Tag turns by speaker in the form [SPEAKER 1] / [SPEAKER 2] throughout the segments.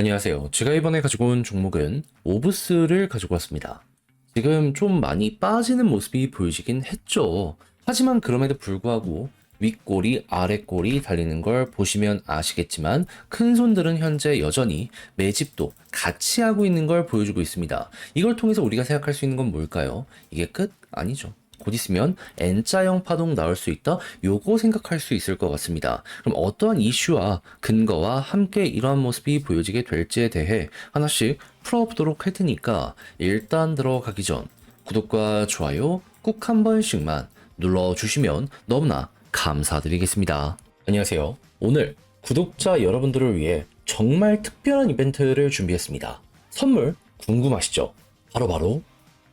[SPEAKER 1] 안녕하세요. 제가 이번에 가지고 온 종목은 오브스를 가지고 왔습니다. 지금 좀 많이 빠지는 모습이 보이시긴 했죠. 하지만 그럼에도 불구하고 윗꼬리, 아랫꼬리 달리는 걸 보시면 아시겠지만 큰 손들은 현재 여전히 매집도 같이 하고 있는 걸 보여주고 있습니다. 이걸 통해서 우리가 생각할 수 있는 건 뭘까요? 이게 끝? 아니죠. 곧 있으면 N자형 파동 나올 수 있다? 요거 생각할 수 있을 것 같습니다. 그럼 어떠한 이슈와 근거와 함께 이러한 모습이 보여지게 될지에 대해 하나씩 풀어보도록 할 테니까 일단 들어가기 전 구독과 좋아요 꼭 한 번씩만 눌러주시면 너무나 감사드리겠습니다. 안녕하세요. 오늘 구독자 여러분들을 위해 정말 특별한 이벤트를 준비했습니다. 선물 궁금하시죠? 바로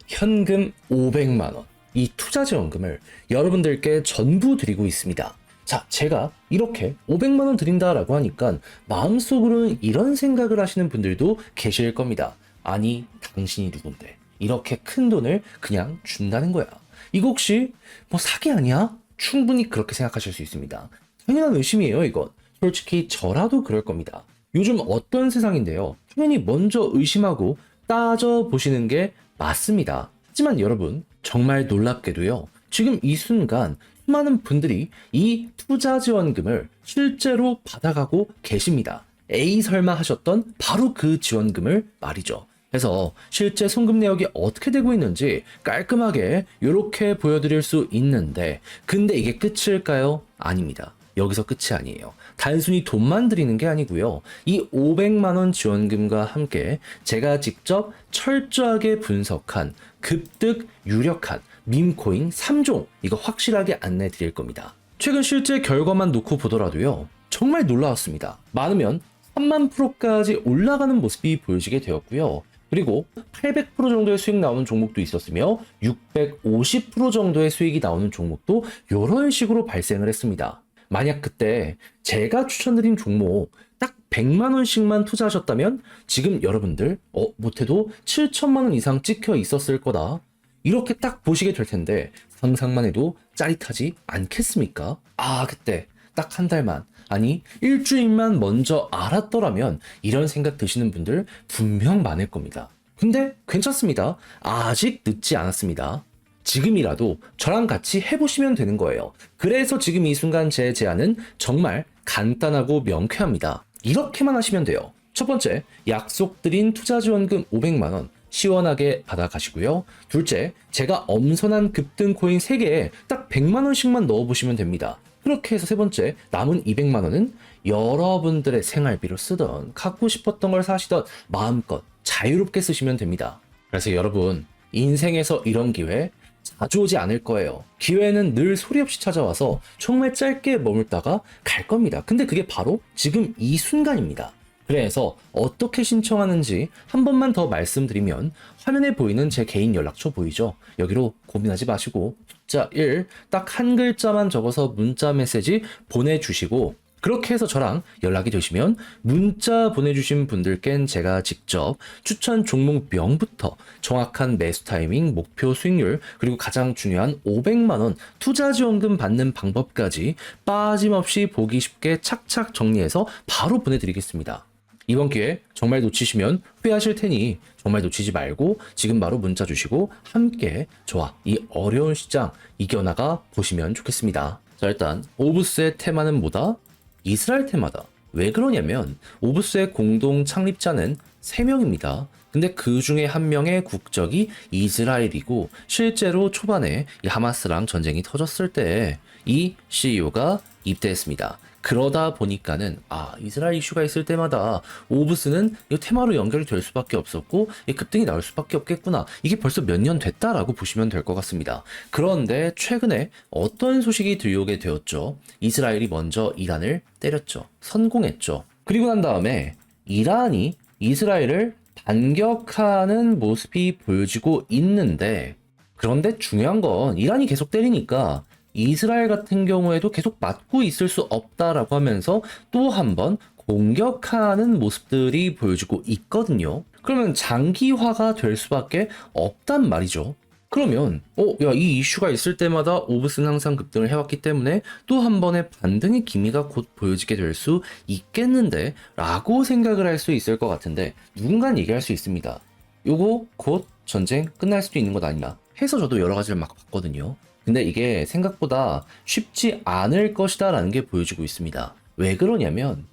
[SPEAKER 1] 현금 500만원. 이 투자지원금을 여러분들께 전부 드리고 있습니다. 자, 제가 이렇게 500만원 드린다라고 하니까 마음속으로는 이런 생각을 하시는 분들도 계실 겁니다. 아니, 당신이 누군데 이렇게 큰 돈을 그냥 준다는 거야. 이거 혹시 뭐 사기 아니야? 충분히 그렇게 생각하실 수 있습니다. 당연한 의심이에요, 이건. 솔직히 저라도 그럴 겁니다. 요즘 어떤 세상인데요. 당연히 먼저 의심하고 따져보시는 게 맞습니다. 하지만 여러분, 정말 놀랍게도요. 지금 이 순간 많은 분들이 이 투자 지원금을 실제로 받아가고 계십니다. 에이 설마 하셨던 바로 그 지원금을 말이죠. 그래서 실제 송금 내역이 어떻게 되고 있는지 깔끔하게 이렇게 보여드릴 수 있는데, 근데 이게 끝일까요? 아닙니다. 여기서 끝이 아니에요. 단순히 돈만 드리는 게 아니고요. 이 500만원 지원금과 함께 제가 직접 철저하게 분석한 급등 유력한 밈코인 3종, 이거 확실하게 안내 드릴 겁니다. 최근 실제 결과만 놓고 보더라도요. 정말 놀라웠습니다. 많으면 3만 프로까지 올라가는 모습이 보여지게 되었고요. 그리고 800% 정도의 수익 나오는 종목도 있었으며 650% 정도의 수익이 나오는 종목도 이런 식으로 발생을 했습니다. 만약 그때 제가 추천드린 종목 딱 100만 원씩만 투자하셨다면 지금 여러분들 못해도 7천만 원 이상 찍혀 있었을 거다. 이렇게 딱 보시게 될 텐데 상상만 해도 짜릿하지 않겠습니까? 아, 그때 딱 한 달만, 아니 일주일만 먼저 알았더라면 이런 생각 드시는 분들 분명 많을 겁니다. 근데 괜찮습니다. 아직 늦지 않았습니다. 지금이라도 저랑 같이 해보시면 되는 거예요. 그래서 지금 이 순간 제 제안은 정말 간단하고 명쾌합니다. 이렇게만 하시면 돼요. 첫 번째, 약속드린 투자지원금 500만원 시원하게 받아가시고요. 둘째, 제가 엄선한 급등 코인 3개에 딱 100만원씩만 넣어보시면 됩니다. 그렇게 해서 세 번째, 남은 200만원은 여러분들의 생활비로 쓰던, 갖고 싶었던 걸 사시던 마음껏 자유롭게 쓰시면 됩니다. 그래서 여러분, 인생에서 이런 기회 자주 오지 않을 거예요. 기회는 늘 소리 없이 찾아와서 정말 짧게 머물다가 갈 겁니다. 근데 그게 바로 지금 이 순간입니다. 그래서 어떻게 신청하는지 한 번만 더 말씀드리면 화면에 보이는 제 개인 연락처 보이죠? 여기로 고민하지 마시고 숫자 1 딱 한 글자만 적어서 문자 메시지 보내주시고, 그렇게 해서 저랑 연락이 되시면 문자 보내주신 분들께는 제가 직접 추천 종목명부터 정확한 매수 타이밍, 목표 수익률, 그리고 가장 중요한 500만원 투자지원금 받는 방법까지 빠짐없이 보기 쉽게 착착 정리해서 바로 보내드리겠습니다. 이번 기회 정말 놓치시면 후회하실 테니 정말 놓치지 말고 지금 바로 문자 주시고 함께 저와 이 어려운 시장 이겨나가 보시면 좋겠습니다. 자, 일단 오브스의 테마는 뭐다? 이스라엘 테마다. 왜 그러냐면 오브스의 공동 창립자는 3명입니다. 근데 그 중에 한 명의 국적이 이스라엘이고, 실제로 초반에 이 하마스랑 전쟁이 터졌을 때 이 CEO가 입대했습니다. 그러다 보니까는 이스라엘 이슈가 있을 때마다 오브스는 이 테마로 연결이 될 수밖에 없었고 급등이 나올 수밖에 없겠구나. 이게 벌써 몇 년 됐다라고 보시면 될 것 같습니다. 그런데 최근에 어떤 소식이 들려오게 되었죠? 이스라엘이 먼저 이란을 때렸죠. 선공했죠. 그리고 난 다음에 이란이 이스라엘을 반격하는 모습이 보여지고 있는데, 그런데 중요한 건 이란이 계속 때리니까 이스라엘 같은 경우에도 계속 맞고 있을 수 없다라고 하면서 또 한 번 공격하는 모습들이 보여지고 있거든요. 그러면 장기화가 될 수밖에 없단 말이죠. 그러면 야, 이 이슈가 있을 때마다 오브스는 항상 급등을 해왔기 때문에 또 한 번의 반등의 기미가 곧 보여지게 될 수 있겠는데 라고 생각을 할 수 있을 것 같은데 누군가는 얘기할 수 있습니다. 요거 곧 전쟁 끝날 수도 있는 것 아니냐 해서 저도 여러 가지를 막 봤거든요. 근데 이게 생각보다 쉽지 않을 것이다 라는 게 보여지고 있습니다. 왜 그러냐면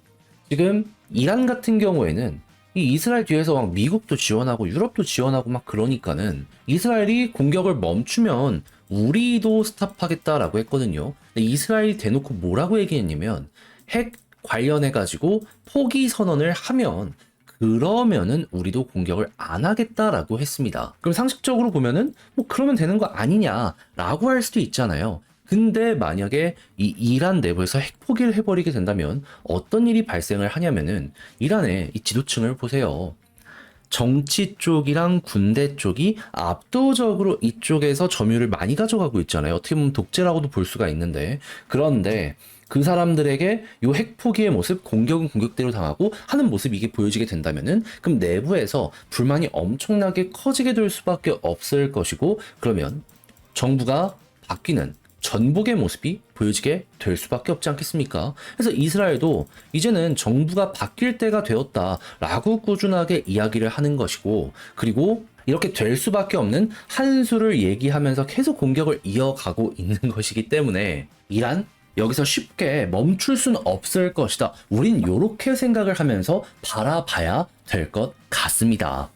[SPEAKER 1] 지금 이란 같은 경우에는 이 이스라엘 뒤에서 막 미국도 지원하고 유럽도 지원하고 막 그러니까는 이스라엘이 공격을 멈추면 우리도 스탑하겠다라고 했거든요. 근데 이스라엘이 대놓고 뭐라고 얘기했냐면 핵 관련해가지고 포기 선언을 하면 그러면은 우리도 공격을 안 하겠다라고 했습니다. 그럼 상식적으로 보면은 뭐 그러면 되는 거 아니냐라고 할 수도 있잖아요. 근데 만약에 이 이란 내부에서 핵 포기를 해버리게 된다면 어떤 일이 발생을 하냐면은 이란의 이 지도층을 보세요. 정치 쪽이랑 군대 쪽이 압도적으로 이쪽에서 점유율을 많이 가져가고 있잖아요. 어떻게 보면 독재라고도 볼 수가 있는데 그런데 그 사람들에게 요 핵 포기의 모습, 공격은 공격대로 당하고 하는 모습이 이게 보여지게 된다면은 그럼 내부에서 불만이 엄청나게 커지게 될 수밖에 없을 것이고 그러면 정부가 바뀌는 전복의 모습이 보여지게 될 수밖에 없지 않겠습니까? 그래서 이스라엘도 이제는 정부가 바뀔 때가 되었다라고 꾸준하게 이야기를 하는 것이고 그리고 이렇게 될 수밖에 없는 한 수를 얘기하면서 계속 공격을 이어가고 있는 것이기 때문에 이란 여기서 쉽게 멈출 수는 없을 것이다. 우린 이렇게 생각을 하면서 바라봐야 될 것 같습니다.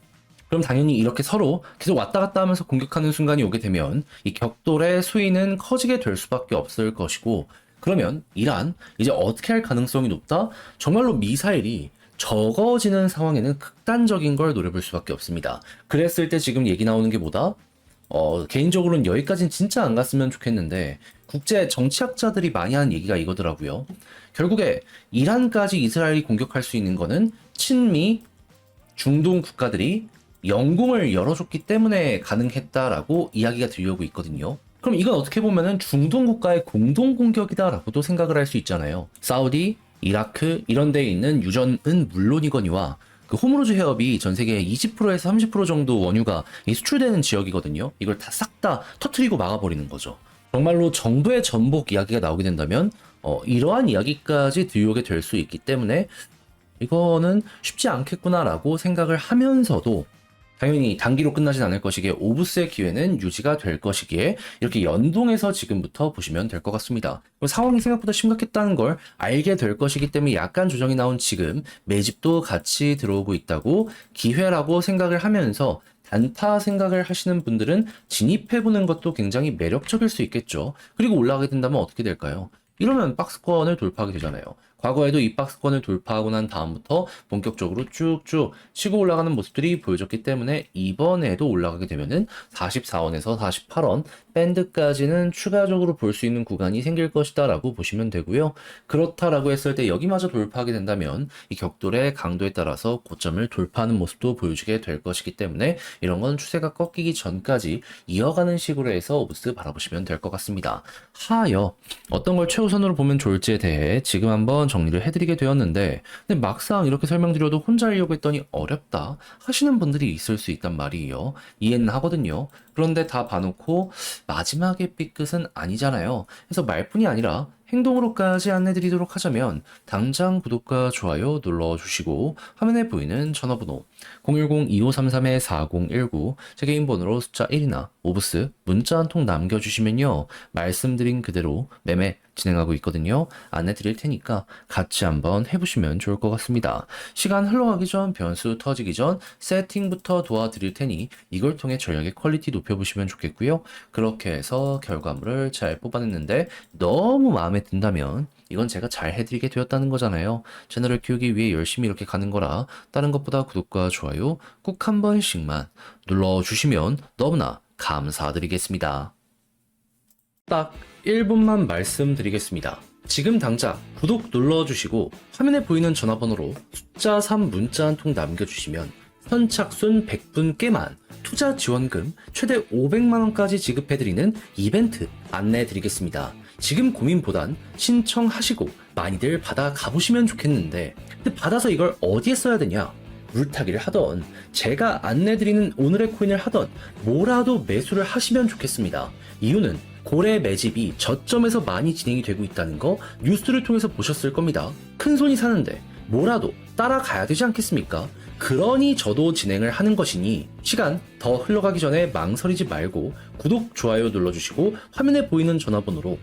[SPEAKER 1] 그럼 당연히 이렇게 서로 계속 왔다 갔다 하면서 공격하는 순간이 오게 되면 이 격돌의 수위는 커지게 될 수밖에 없을 것이고 그러면 이란 이제 어떻게 할 가능성이 높다? 정말로 미사일이 적어지는 상황에는 극단적인 걸 노려볼 수밖에 없습니다. 그랬을 때 지금 얘기 나오는 게 뭐다? 개인적으로는 여기까지는 진짜 안 갔으면 좋겠는데 국제 정치학자들이 많이 하는 얘기가 이거더라고요. 결국에 이란까지 이스라엘이 공격할 수 있는 거는 친미 중동 국가들이 영공을 열어줬기 때문에 가능했다라고 이야기가 들려오고 있거든요. 그럼 이건 어떻게 보면은 중동 국가의 공동 공격이다라고도 생각을 할 수 있잖아요. 사우디, 이라크 이런 데에 있는 유전은 물론이거니와 그 호르무즈 해협이 전 세계 20%에서 30% 정도 원유가 수출되는 지역이거든요. 이걸 다 싹 다 터트리고 막아버리는 거죠. 정말로 정부의 전복 이야기가 나오게 된다면 이러한 이야기까지 들려오게 될 수 있기 때문에 이거는 쉽지 않겠구나라고 생각을 하면서도 당연히 단기로 끝나진 않을 것이기에 오브스의 기회는 유지가 될 것이기에 이렇게 연동해서 지금부터 보시면 될 것 같습니다. 상황이 생각보다 심각했다는 걸 알게 될 것이기 때문에 약간 조정이 나온 지금 매집도 같이 들어오고 있다고 기회라고 생각을 하면서 단타 생각을 하시는 분들은 진입해보는 것도 굉장히 매력적일 수 있겠죠. 그리고 올라가게 된다면 어떻게 될까요? 이러면 박스권을 돌파하게 되잖아요. 과거에도 이 박스권을 돌파하고 난 다음부터 본격적으로 쭉쭉 치고 올라가는 모습들이 보여졌기 때문에 이번에도 올라가게 되면은 44원에서 48원 밴드까지는 추가적으로 볼 수 있는 구간이 생길 것이다 라고 보시면 되고요. 그렇다라고 했을 때 여기마저 돌파하게 된다면 이 격돌의 강도에 따라서 고점을 돌파하는 모습도 보여주게 될 것이기 때문에 이런 건 추세가 꺾이기 전까지 이어가는 식으로 해서 오브스 바라보시면 될 것 같습니다. 하여 어떤 걸 최우선으로 보면 좋을지에 대해 지금 한번 정리를 해드리게 되었는데 근데 막상 이렇게 설명드려도 혼자 하려고 했더니 어렵다 하시는 분들이 있을 수 있단 말이에요. 이해는 하거든요. 그런데 다 봐놓고 마지막에 삐끗은 아니잖아요. 그래서 말뿐이 아니라 행동으로까지 안내드리도록 하자면 당장 구독과 좋아요 눌러주시고 화면에 보이는 전화번호 010-2533-4019 제 개인 번호로 숫자 1이나 오브스 문자 한 통 남겨주시면요. 말씀드린 그대로 매매 진행하고 있거든요. 안내 드릴 테니까 같이 한번 해보시면 좋을 것 같습니다. 시간 흘러가기 전 변수 터지기 전 세팅부터 도와드릴 테니 이걸 통해 전략의 퀄리티 높여보시면 좋겠고요. 그렇게 해서 결과물을 잘 뽑아냈는데 너무 마음에 든다면 이건 제가 잘 해드리게 되었다는 거잖아요. 채널을 키우기 위해 열심히 이렇게 가는 거라 다른 것보다 구독과 좋아요 꼭 한 번씩만 눌러주시면 너무나 감사드리겠습니다. 딱 1분만 말씀드리겠습니다. 지금 당장 구독 눌러주시고 화면에 보이는 전화번호로 숫자 3 문자 한 통 남겨주시면 선착순 100분께만 투자 지원금 최대 500만원까지 지급해드리는 이벤트 안내해드리겠습니다. 지금 고민보단 신청하시고 많이들 받아 가보시면 좋겠는데 근데 받아서 이걸 어디에 써야 되냐? 물타기를 하던 제가 안내드리는 오늘의 코인을 하던 뭐라도 매수를 하시면 좋겠습니다. 이유는 고래 매집이 저점에서 많이 진행이 되고 있다는 거 뉴스를 통해서 보셨을 겁니다. 큰 손이 사는데 뭐라도 따라가야 되지 않겠습니까? 그러니 저도 진행을 하는 것이니 시간 더 흘러가기 전에 망설이지 말고 구독, 좋아요 눌러주시고 화면에 보이는 전화번호로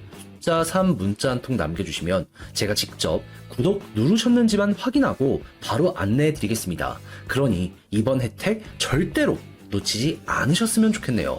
[SPEAKER 1] 숫자 3 문자 한 통 남겨주시면 제가 직접 구독 누르셨는지만 확인하고 바로 안내해 드리겠습니다. 그러니 이번 혜택 절대로 놓치지 않으셨으면 좋겠네요.